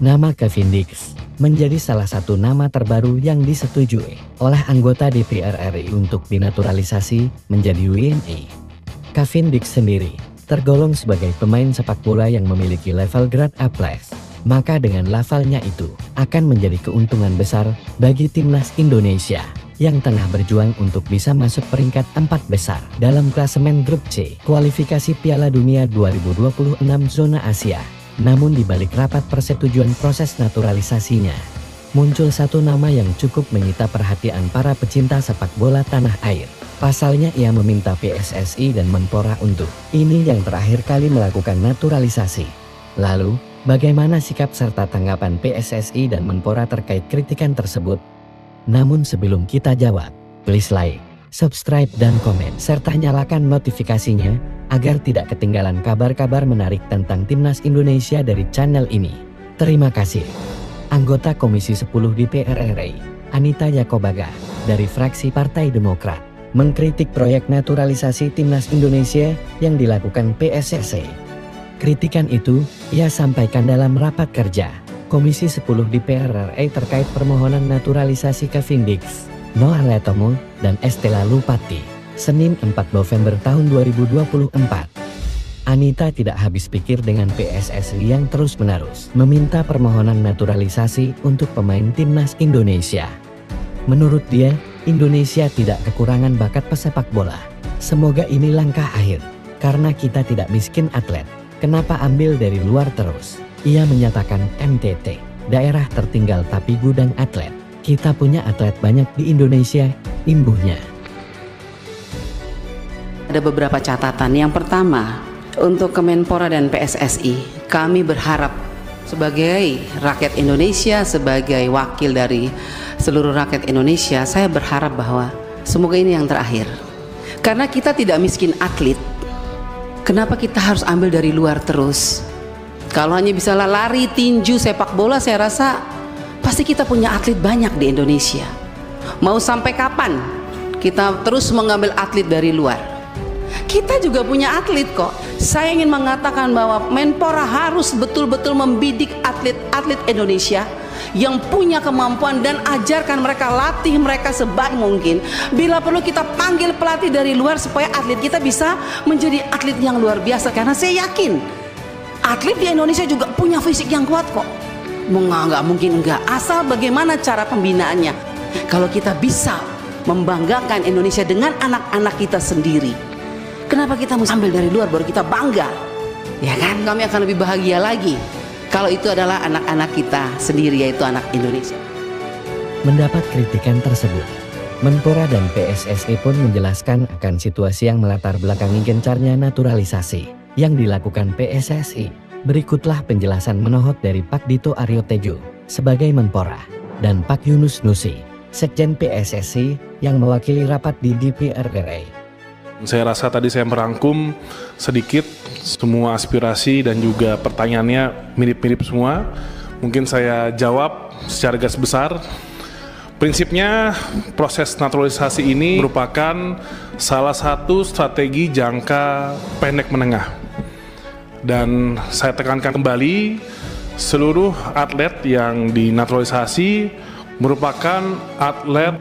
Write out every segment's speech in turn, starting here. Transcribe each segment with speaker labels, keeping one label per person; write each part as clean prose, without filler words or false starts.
Speaker 1: Nama Kevin Dix menjadi salah satu nama terbaru yang disetujui oleh anggota DPR RI untuk dinaturalisasi menjadi WNI. Kevin Dix sendiri tergolong sebagai pemain sepak bola yang memiliki level grade A+. Maka dengan levelnya itu akan menjadi keuntungan besar bagi timnas Indonesia yang tengah berjuang untuk bisa masuk peringkat 4 besar dalam klasemen grup C kualifikasi Piala Dunia 2026 zona Asia. Namun di balik rapat persetujuan proses naturalisasinya, muncul satu nama yang cukup menyita perhatian para pecinta sepak bola tanah air. Pasalnya ia meminta PSSI dan Menpora untuk ini yang terakhir kali melakukan naturalisasi. Lalu, bagaimana sikap serta tanggapan PSSI dan Menpora terkait kritikan tersebut? Namun sebelum kita jawab, please like, subscribe dan komen serta nyalakan notifikasinya agar tidak ketinggalan kabar-kabar menarik tentang Timnas Indonesia dari channel ini. Terima kasih. Anggota Komisi 10 DPR RI, Anita Yakobaga, dari fraksi Partai Demokrat, mengkritik proyek naturalisasi Timnas Indonesia yang dilakukan PSSI. Kritikan itu ia sampaikan dalam rapat kerja Komisi 10 DPR RI terkait permohonan naturalisasi Kevin Dix, Noah Letomo, dan Estela Lupati, Senin 4 November tahun 2024. Anita tidak habis pikir dengan PSSI yang terus-menerus meminta permohonan naturalisasi untuk pemain Timnas Indonesia. Menurut dia, Indonesia tidak kekurangan bakat pesepak bola. Semoga ini langkah akhir, karena kita tidak miskin atlet. Kenapa ambil dari luar terus? Ia menyatakan NTT, daerah tertinggal tapi gudang atlet. Kita punya atlet banyak di Indonesia, imbuhnya.
Speaker 2: Ada beberapa catatan. Yang pertama, untuk Kemenpora dan PSSI, kami berharap sebagai rakyat Indonesia, sebagai wakil dari seluruh rakyat Indonesia, saya berharap bahwa semoga ini yang terakhir. Karena kita tidak miskin atlet, kenapa kita harus ambil dari luar terus? Kalau hanya bisa lari, tinju, sepak bola, saya rasa pasti kita punya atlet banyak di Indonesia. Mau sampai kapan kita terus mengambil atlet dari luar? Kita juga punya atlet kok. Saya ingin mengatakan bahwa Menpora harus betul-betul membidik atlet-atlet Indonesia yang punya kemampuan dan ajarkan mereka, latih mereka sebaik mungkin. Bila perlu kita panggil pelatih dari luar supaya atlet kita bisa menjadi atlet yang luar biasa. Karena saya yakin atlet di Indonesia juga punya fisik yang kuat kok. Nggak mungkin enggak, asal bagaimana cara pembinaannya. Kalau kita bisa membanggakan Indonesia dengan anak-anak kita sendiri, kenapa kita mesti ambil dari luar baru kita bangga? Ya kan, kami akan lebih bahagia lagi kalau itu adalah anak-anak kita sendiri, yaitu anak Indonesia.
Speaker 1: Mendapat kritikan tersebut, Menpora dan PSSI pun menjelaskan akan situasi yang melatar belakangi gencarnya naturalisasi yang dilakukan PSSI. Berikutlah penjelasan menohot dari Pak Dito Aryo Tejo sebagai Menpora dan Pak Yunus Nusi, Sekjen PSSI yang mewakili rapat di DPR RI.
Speaker 3: Saya rasa tadi saya merangkum sedikit semua aspirasi dan juga pertanyaannya mirip-mirip semua. Mungkin saya jawab secara garis besar. Prinsipnya proses naturalisasi ini merupakan salah satu strategi jangka pendek menengah. Dan saya tekankan kembali, seluruh atlet yang dinaturalisasi merupakan atlet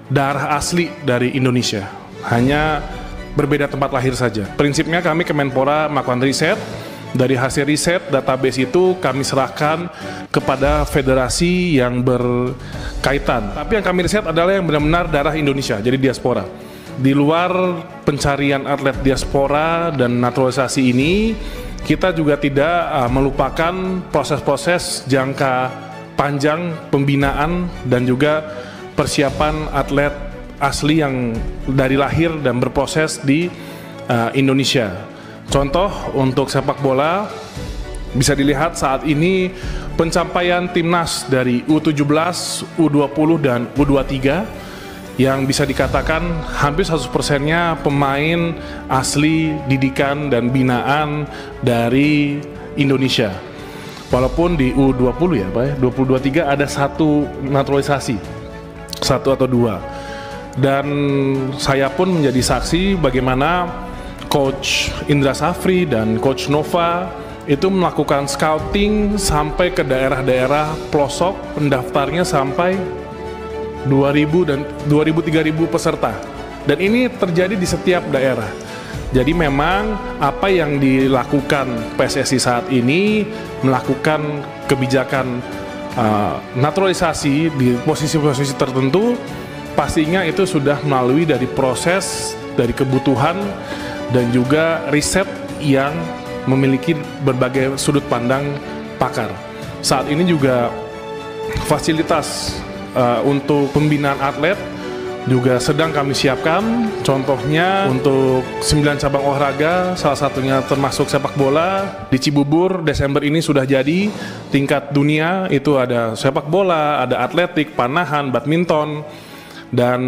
Speaker 3: darah asli dari Indonesia. Hanya berbeda tempat lahir saja. Prinsipnya kami Kemenpora melakukan riset. Dari hasil riset database itu kami serahkan kepada federasi yang berkaitan. Tapi yang kami riset adalah yang benar-benar darah Indonesia, jadi diaspora. Di luar pencarian atlet diaspora dan naturalisasi ini, kita juga tidak melupakan proses-proses jangka panjang pembinaan dan juga persiapan atlet asli yang dari lahir dan berproses di Indonesia. Contoh untuk sepak bola bisa dilihat saat ini pencapaian timnas dari U17, U20 dan U23 yang bisa dikatakan hampir 100%-nya pemain asli didikan dan binaan dari Indonesia. Walaupun di U20 ya Pak ya, 20-23 ada satu naturalisasi, satu atau dua. Dan saya pun menjadi saksi bagaimana Coach Indra Safri dan Coach Nova itu melakukan scouting sampai ke daerah-daerah pelosok, pendaftarnya sampai 2.000 dan 2.000-3.000 peserta. Dan ini terjadi di setiap daerah. Jadi memang apa yang dilakukan PSSI saat ini melakukan kebijakan naturalisasi di posisi-posisi tertentu, pastinya itu sudah melalui dari proses, dari kebutuhan dan juga riset yang memiliki berbagai sudut pandang pakar. Saat ini juga fasilitas untuk pembinaan atlet juga sedang kami siapkan. Contohnya untuk 9 cabang olahraga, salah satunya termasuk sepak bola. Di Cibubur Desember ini sudah jadi tingkat dunia, itu ada sepak bola, ada atletik, panahan, badminton, dan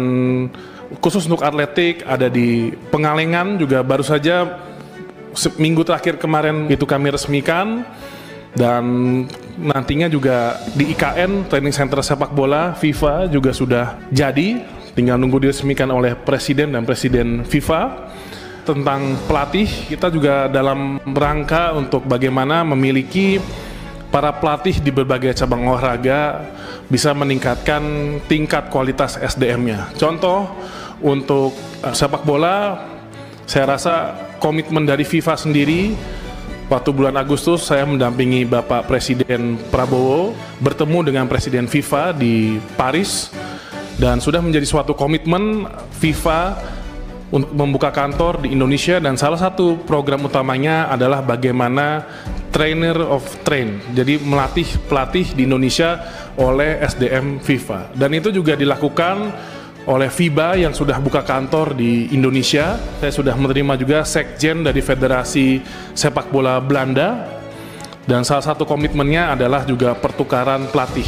Speaker 3: khusus untuk atletik ada di Pengalengan juga baru saja minggu terakhir kemarin itu kami resmikan. Dan nantinya juga di IKN, Training Center Sepak Bola FIFA juga sudah jadi, tinggal nunggu diresmikan oleh Presiden dan Presiden FIFA. Tentang pelatih, kita juga dalam rangka untuk bagaimana memiliki para pelatih di berbagai cabang olahraga bisa meningkatkan tingkat kualitas SDM-nya. Contoh, untuk sepak bola, saya rasa komitmen dari FIFA sendiri. Waktu bulan Agustus saya mendampingi Bapak Presiden Prabowo bertemu dengan Presiden FIFA di Paris, dan sudah menjadi suatu komitmen FIFA untuk membuka kantor di Indonesia, dan salah satu program utamanya adalah bagaimana trainer of train, jadi melatih pelatih di Indonesia oleh SDM FIFA. Dan itu juga dilakukan oleh FIBA yang sudah buka kantor di Indonesia. Saya sudah menerima juga sekjen dari Federasi Sepak Bola Belanda, dan salah satu komitmennya adalah juga pertukaran pelatih.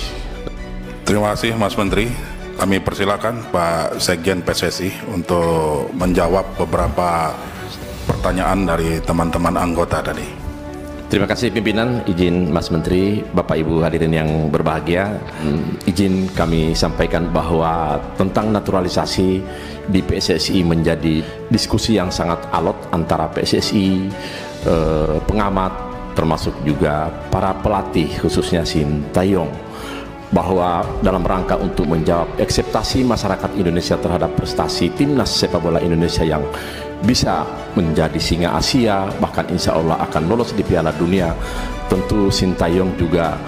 Speaker 4: Terima kasih Mas Menteri. Kami persilakan Pak Sekjen PSSI untuk menjawab beberapa pertanyaan dari teman-teman anggota tadi.
Speaker 5: Terima kasih pimpinan. Izin Mas Menteri, Bapak Ibu hadirin yang berbahagia, izin kami sampaikan bahwa tentang naturalisasi di PSSI menjadi diskusi yang sangat alot antara PSSI, pengamat, termasuk juga para pelatih khususnya Sintayong, bahwa dalam rangka untuk menjawab ekspektasi masyarakat Indonesia terhadap prestasi timnas sepak bola Indonesia yang bisa menjadi singa Asia, bahkan insya Allah akan lolos di Piala Dunia, tentu Sintayong juga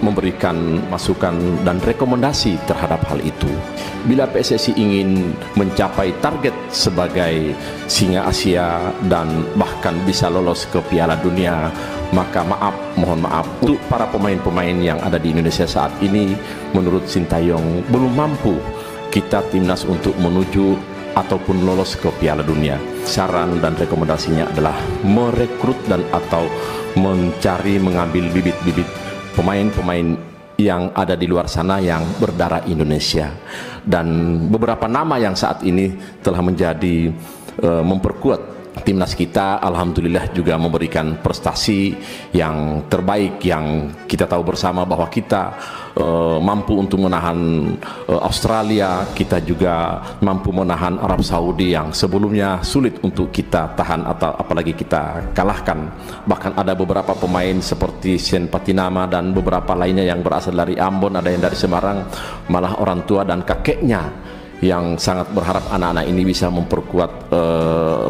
Speaker 5: memberikan masukan dan rekomendasi terhadap hal itu. Bila PSSI ingin mencapai target sebagai singa Asia dan bahkan bisa lolos ke Piala Dunia, maka mohon maaf untuk para pemain-pemain yang ada di Indonesia saat ini, menurut Sintayong belum mampu kita timnas untuk menuju ataupun lolos ke Piala Dunia. Saran dan rekomendasinya adalah merekrut dan atau mencari mengambil bibit-bibit pemain-pemain yang ada di luar sana yang berdarah Indonesia. Dan beberapa nama yang saat ini telah menjadi memperkuat timnas kita, alhamdulillah juga memberikan prestasi yang terbaik, yang kita tahu bersama bahwa kita mampu untuk menahan Australia, kita juga mampu menahan Arab Saudi yang sebelumnya sulit untuk kita tahan atau apalagi kita kalahkan. Bahkan ada beberapa pemain seperti Sen Patinama dan beberapa lainnya yang berasal dari Ambon, ada yang dari Semarang, malah orang tua dan kakeknya yang sangat berharap anak-anak ini bisa memperkuat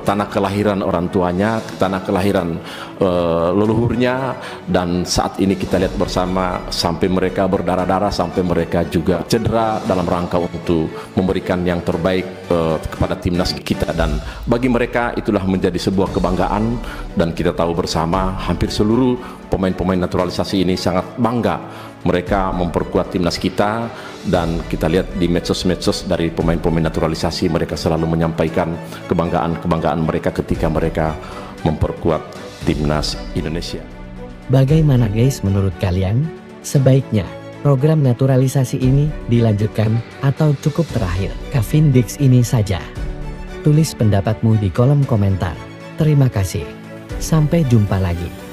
Speaker 5: tanah kelahiran orang tuanya, tanah kelahiran leluhurnya. Dan saat ini kita lihat bersama sampai mereka berdarah-darah, sampai mereka juga cedera dalam rangka untuk memberikan yang terbaik kepada timnas kita. Dan bagi mereka itulah menjadi sebuah kebanggaan, dan kita tahu bersama hampir seluruh pemain-pemain naturalisasi ini sangat bangga mereka memperkuat timnas kita. Dan kita lihat di medsos-medsos dari pemain-pemain naturalisasi, mereka selalu menyampaikan kebanggaan-kebanggaan mereka ketika mereka memperkuat timnas Indonesia.
Speaker 1: Bagaimana guys menurut kalian? Sebaiknya program naturalisasi ini dilanjutkan atau cukup terakhir Kavin Dix ini saja? Tulis pendapatmu di kolom komentar. Terima kasih. Sampai jumpa lagi.